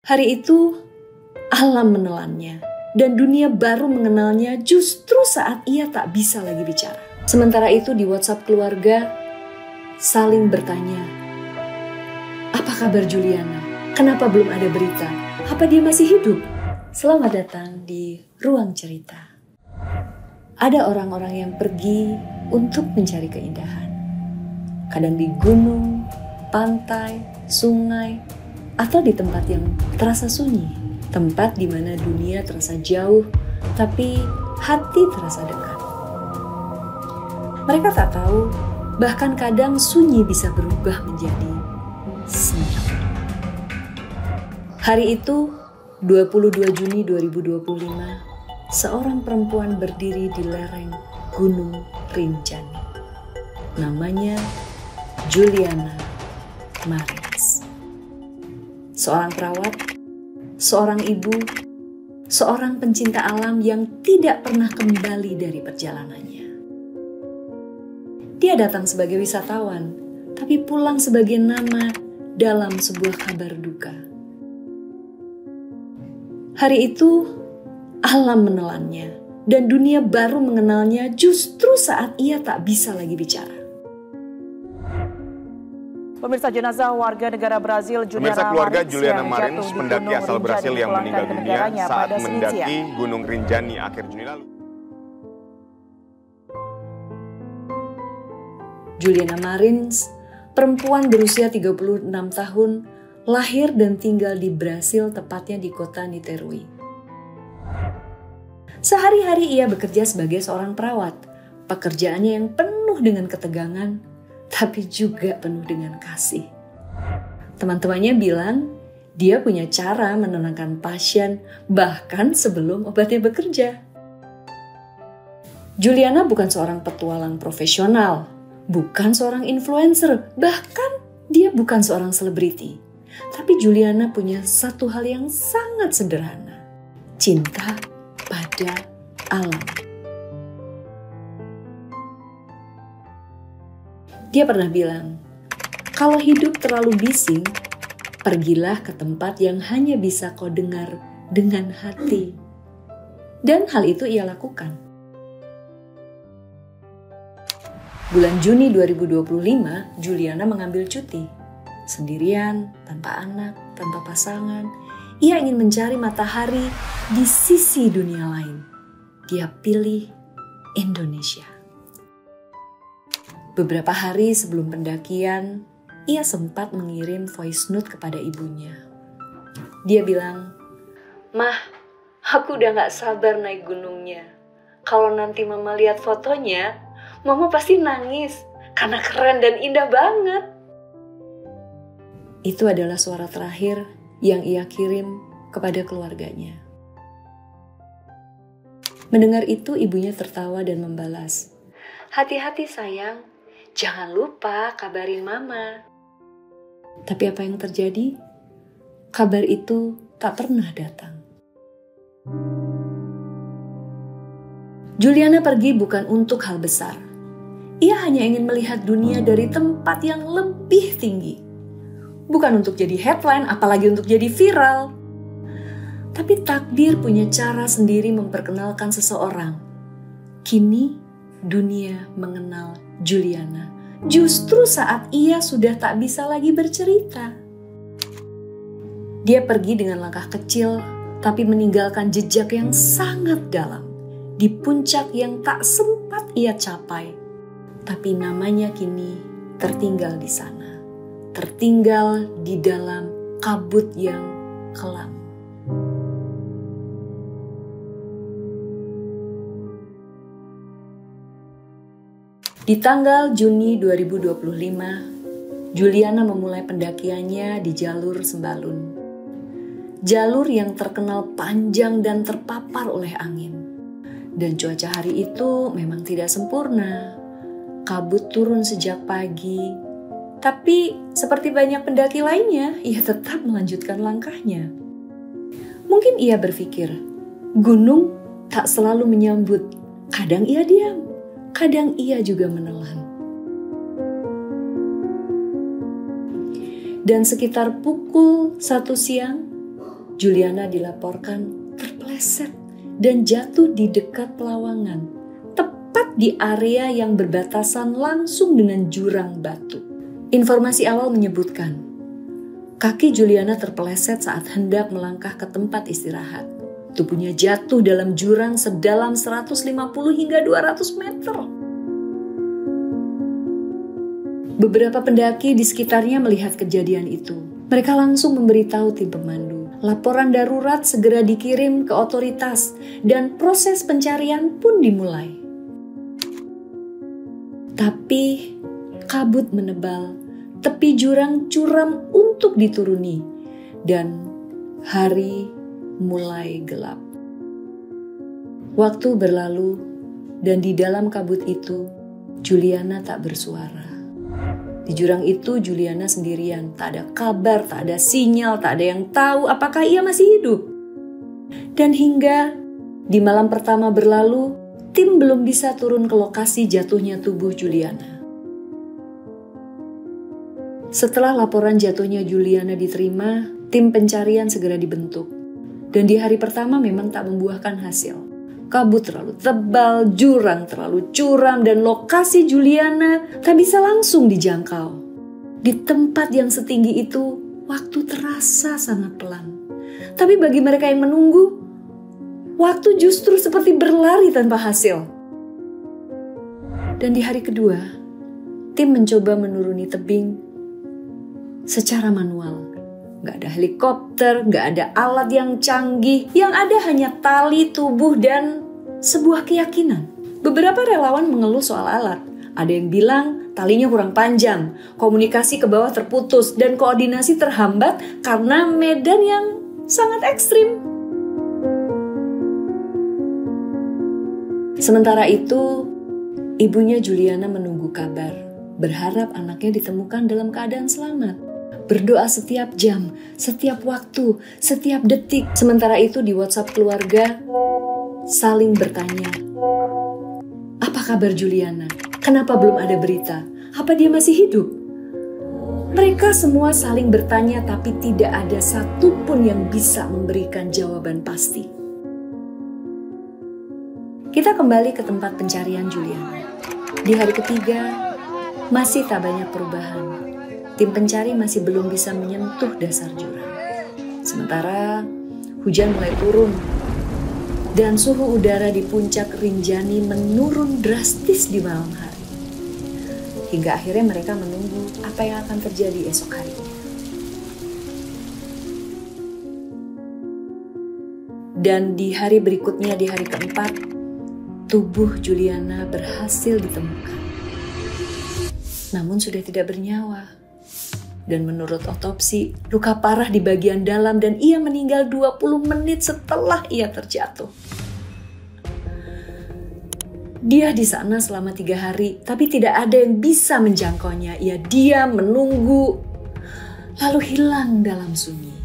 Hari itu alam menelannya dan dunia baru mengenalnya justru saat ia tak bisa lagi bicara. Sementara itu di WhatsApp keluarga saling bertanya, apa kabar Juliana? Kenapa belum ada berita? Apa dia masih hidup? Selamat datang di Ruang Cerita. Ada orang-orang yang pergi untuk mencari keindahan. Kadang di gunung, pantai, sungai, atau di tempat yang terasa sunyi. Tempat di mana dunia terasa jauh, tapi hati terasa dekat. Mereka tak tahu, bahkan kadang sunyi bisa berubah menjadi senyum. Hari itu, 22 Juni 2025, seorang perempuan berdiri di lereng Gunung Rinjani. Namanya Juliana Marins. Seorang perawat, seorang ibu, seorang pencinta alam yang tidak pernah kembali dari perjalanannya. Dia datang sebagai wisatawan, tapi pulang sebagai nama dalam sebuah kabar duka. Hari itu, alam menelannya dan dunia baru mengenalnya justru saat ia tak bisa lagi bicara. Pemirsa, jenazah warga negara Brazil Juliana Marins, pendaki asal Brasil yang meninggal dunia saat mendaki Gunung Rinjani akhir Juni lalu. Juliana Marins, perempuan berusia 36 tahun, lahir dan tinggal di Brasil, tepatnya di kota Niterói. Sehari-hari ia bekerja sebagai seorang perawat. Pekerjaannya yang penuh dengan ketegangan, tapi juga penuh dengan kasih. Teman-temannya bilang dia punya cara menenangkan pasien bahkan sebelum obatnya bekerja. Juliana bukan seorang petualang profesional, bukan seorang influencer, bahkan dia bukan seorang selebriti. Tapi Juliana punya satu hal yang sangat sederhana, cinta pada alam. Dia pernah bilang, kalau hidup terlalu bising, pergilah ke tempat yang hanya bisa kau dengar dengan hati. Dan hal itu ia lakukan. Bulan Juni 2025, Juliana mengambil cuti. Sendirian, tanpa anak, tanpa pasangan, ia ingin mencari matahari di sisi dunia lain. Dia pilih Indonesia. Beberapa hari sebelum pendakian, ia sempat mengirim voice note kepada ibunya. Dia bilang, "Mah, aku udah gak sabar naik gunungnya. Kalau nanti mama lihat fotonya, mama pasti nangis karena keren dan indah banget." Itu adalah suara terakhir yang ia kirim kepada keluarganya. Mendengar itu, ibunya tertawa dan membalas, "Hati-hati sayang, jangan lupa kabarin mama." Tapi apa yang terjadi? Kabar itu tak pernah datang. Juliana pergi bukan untuk hal besar. Ia hanya ingin melihat dunia dari tempat yang lebih tinggi. Bukan untuk jadi headline, apalagi untuk jadi viral. Tapi takdir punya cara sendiri memperkenalkan seseorang. Kini dunia mengenal Juliana justru saat ia sudah tak bisa lagi bercerita. Dia pergi dengan langkah kecil tapi meninggalkan jejak yang sangat dalam di puncak yang tak sempat ia capai. Tapi namanya kini tertinggal di sana, tertinggal di dalam kabut yang kelam. Di tanggal Juni 2025, Juliana memulai pendakiannya di jalur Sembalun. Jalur yang terkenal panjang dan terpapar oleh angin. Dan cuaca hari itu memang tidak sempurna. Kabut turun sejak pagi. Tapi seperti banyak pendaki lainnya, ia tetap melanjutkan langkahnya. Mungkin ia berpikir, gunung tak selalu menyambut. Kadang ia diam, kadang ia juga menelan. Dan sekitar pukul 1 siang, Juliana dilaporkan terpeleset dan jatuh di dekat pelawangan, tepat di area yang berbatasan langsung dengan jurang batu. Informasi awal menyebutkan, kaki Juliana terpeleset saat hendak melangkah ke tempat istirahat. Tubuhnya jatuh dalam jurang sedalam 150 hingga 200 meter. Beberapa pendaki di sekitarnya melihat kejadian itu. Mereka langsung memberitahu tim pemandu. Laporan darurat segera dikirim ke otoritas dan proses pencarian pun dimulai. Tapi kabut menebal, tepi jurang curam untuk dituruni, dan hari mulai gelap. Waktu berlalu dan di dalam kabut itu Juliana tak bersuara. Di jurang itu Juliana sendirian, tak ada kabar, tak ada sinyal, tak ada yang tahu apakah ia masih hidup. Dan hingga di malam pertama berlalu, tim belum bisa turun ke lokasi jatuhnya tubuh Juliana. Setelah laporan jatuhnya Juliana diterima, tim pencarian segera dibentuk. Dan di hari pertama memang tak membuahkan hasil. Kabut terlalu tebal, jurang terlalu curam, dan lokasi Juliana tak bisa langsung dijangkau. Di tempat yang setinggi itu, waktu terasa sangat pelan. Tapi bagi mereka yang menunggu, waktu justru seperti berlari tanpa hasil. Dan di hari kedua, tim mencoba menuruni tebing secara manual. Gak ada helikopter, gak ada alat yang canggih. Yang ada hanya tali, tubuh, dan sebuah keyakinan. Beberapa relawan mengeluh soal alat. Ada yang bilang talinya kurang panjang, komunikasi ke bawah terputus, dan koordinasi terhambat karena medan yang sangat ekstrim. Sementara itu, ibunya Juliana menunggu kabar, berharap anaknya ditemukan dalam keadaan selamat. Berdoa setiap jam, setiap waktu, setiap detik. Sementara itu di WhatsApp keluarga saling bertanya, apa kabar Juliana? Kenapa belum ada berita? Apa dia masih hidup? Mereka semua saling bertanya, tapi tidak ada satupun yang bisa memberikan jawaban pasti. Kita kembali ke tempat pencarian Juliana. Di hari ketiga, masih tak banyak perubahan. Tim pencari masih belum bisa menyentuh dasar jurang. Sementara hujan mulai turun dan suhu udara di puncak Rinjani menurun drastis di malam hari. Hingga akhirnya mereka menunggu apa yang akan terjadi esok harinya. Dan di hari berikutnya, di hari keempat, tubuh Juliana berhasil ditemukan. Namun sudah tidak bernyawa. Dan menurut otopsi, luka parah di bagian dalam dan ia meninggal 20 menit setelah ia terjatuh. Dia di sana selama 3 hari, tapi tidak ada yang bisa menjangkaunya. Ia diam, menunggu, lalu hilang dalam sunyi.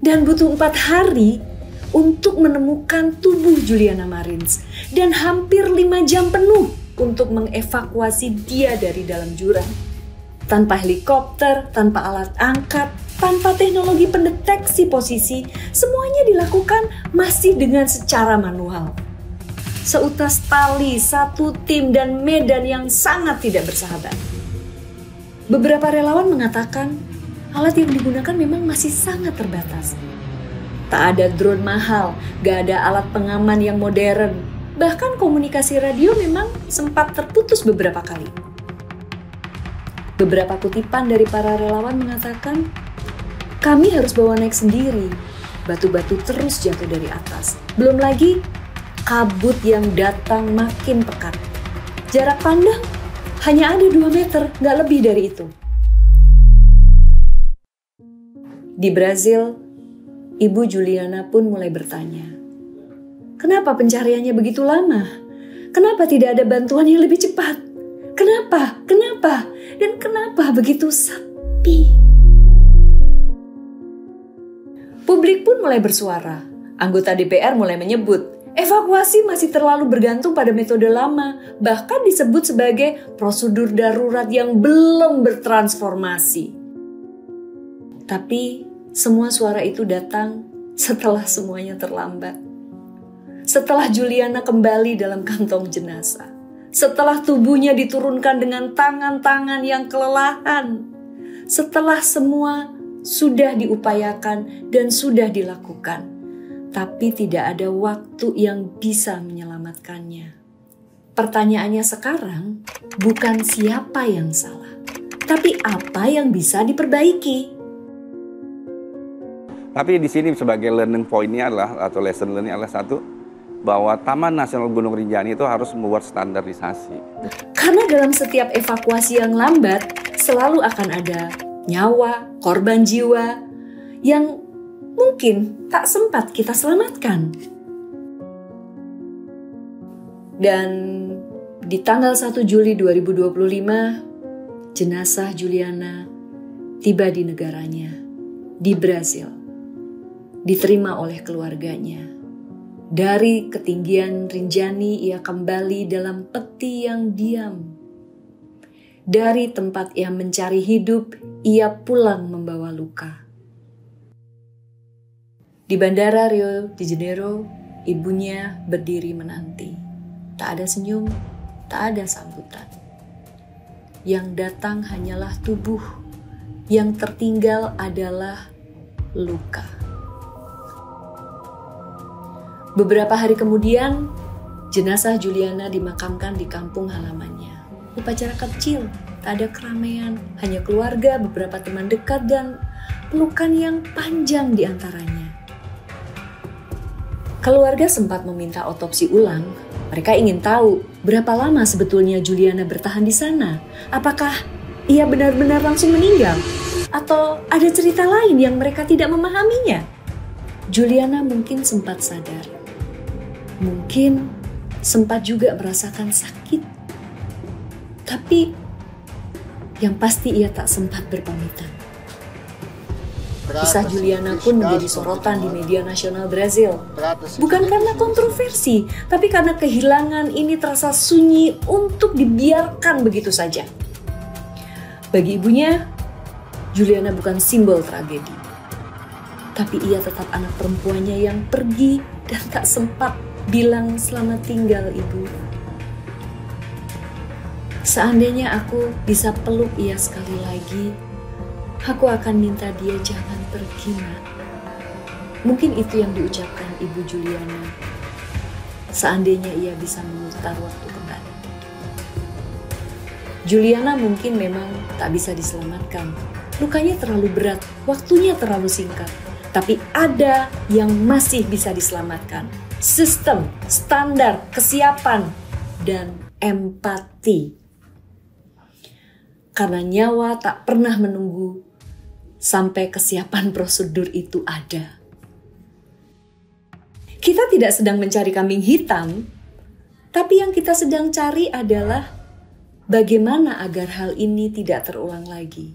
Dan butuh 4 hari untuk menemukan tubuh Juliana Marins. Dan hampir 5 jam penuh untuk mengevakuasi dia dari dalam jurang. Tanpa helikopter, tanpa alat angkat, tanpa teknologi pendeteksi posisi, semuanya dilakukan masih dengan secara manual. Seutas tali, satu tim, dan medan yang sangat tidak bersahabat. Beberapa relawan mengatakan alat yang digunakan memang masih sangat terbatas. Tak ada drone mahal, gak ada alat pengaman yang modern. Bahkan komunikasi radio memang sempat terputus beberapa kali. Beberapa kutipan dari para relawan mengatakan, kami harus bawa naik sendiri. Batu-batu terus jatuh dari atas. Belum lagi kabut yang datang makin pekat. Jarak pandang hanya ada 2 meter, gak lebih dari itu. Di Brazil, ibu Juliana pun mulai bertanya, kenapa pencariannya begitu lama? Kenapa tidak ada bantuan yang lebih cepat? Kenapa? Kenapa? Dan kenapa begitu sepi? Publik pun mulai bersuara. Anggota DPR mulai menyebut, evakuasi masih terlalu bergantung pada metode lama, bahkan disebut sebagai prosedur darurat yang belum bertransformasi. Tapi semua suara itu datang setelah semuanya terlambat. Setelah Juliana kembali dalam kantong jenazah. Setelah tubuhnya diturunkan dengan tangan-tangan yang kelelahan. Setelah semua sudah diupayakan dan sudah dilakukan. Tapi tidak ada waktu yang bisa menyelamatkannya. Pertanyaannya sekarang bukan siapa yang salah, tapi apa yang bisa diperbaiki. Tapi di sini sebagai learning point-nya adalah, atau lesson learning adalah satu, bahwa Taman Nasional Gunung Rinjani itu harus membuat standarisasi. Karena dalam setiap evakuasi yang lambat, selalu akan ada nyawa, korban jiwa, yang mungkin tak sempat kita selamatkan. Dan di tanggal 1 Juli 2025, jenazah Juliana tiba di negaranya, di Brasil. Diterima oleh keluarganya. Dari ketinggian Rinjani ia kembali dalam peti yang diam. Dari tempat ia mencari hidup, ia pulang membawa luka. Di Bandara Rio de Janeiro, ibunya berdiri menanti. Tak ada senyum, tak ada sambutan. Yang datang hanyalah tubuh, yang tertinggal adalah luka. Beberapa hari kemudian, jenazah Juliana dimakamkan di kampung halamannya. Upacara kecil, tak ada keramaian, hanya keluarga, beberapa teman dekat, dan pelukan yang panjang di antaranya. Keluarga sempat meminta otopsi ulang. Mereka ingin tahu berapa lama sebetulnya Juliana bertahan di sana. Apakah ia benar-benar langsung meninggal? Atau ada cerita lain yang mereka tidak memahaminya? Juliana mungkin sempat sadar. Mungkin sempat juga merasakan sakit. Tapi yang pasti ia tak sempat berpamitan. Kisah Juliana pun menjadi sorotan di media nasional Brazil. Bukan karena kontroversi, tapi karena kehilangan ini terasa sunyi untuk dibiarkan begitu saja. Bagi ibunya, Juliana bukan simbol tragedi. Tapi ia tetap anak perempuannya yang pergi dan tak sempat bilang selamat tinggal ibu. Seandainya aku bisa peluk ia sekali lagi, aku akan minta dia jangan pergi, Nak. Mungkin itu yang diucapkan Ibu Juliana. Seandainya ia bisa memutar waktu kembali. Juliana mungkin memang tak bisa diselamatkan. Lukanya terlalu berat, waktunya terlalu singkat. Tapi ada yang masih bisa diselamatkan. Sistem, standar, kesiapan, dan empati. Karena nyawa tak pernah menunggu sampai kesiapan prosedur itu ada. Kita tidak sedang mencari kambing hitam, tapi yang kita sedang cari adalah bagaimana agar hal ini tidak terulang lagi.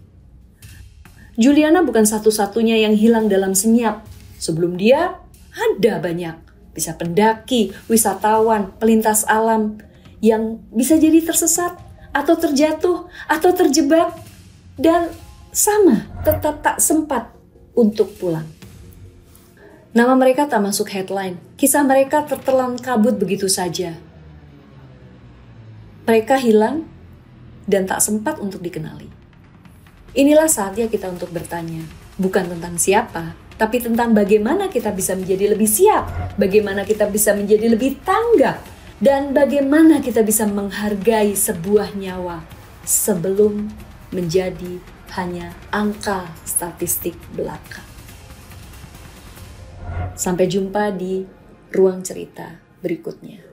Juliana bukan satu-satunya yang hilang dalam senyap. Sebelum dia, ada banyak. Bisa pendaki, wisatawan, pelintas alam yang bisa jadi tersesat, atau terjatuh, atau terjebak, dan sama, tetap tak sempat untuk pulang. Nama mereka tak masuk headline. Kisah mereka tertelan kabut begitu saja. Mereka hilang dan tak sempat untuk dikenali. Inilah saatnya kita untuk bertanya, bukan tentang siapa, tapi tentang bagaimana kita bisa menjadi lebih siap, bagaimana kita bisa menjadi lebih tanggap, dan bagaimana kita bisa menghargai sebuah nyawa sebelum menjadi hanya angka statistik belaka. Sampai jumpa di ruang cerita berikutnya.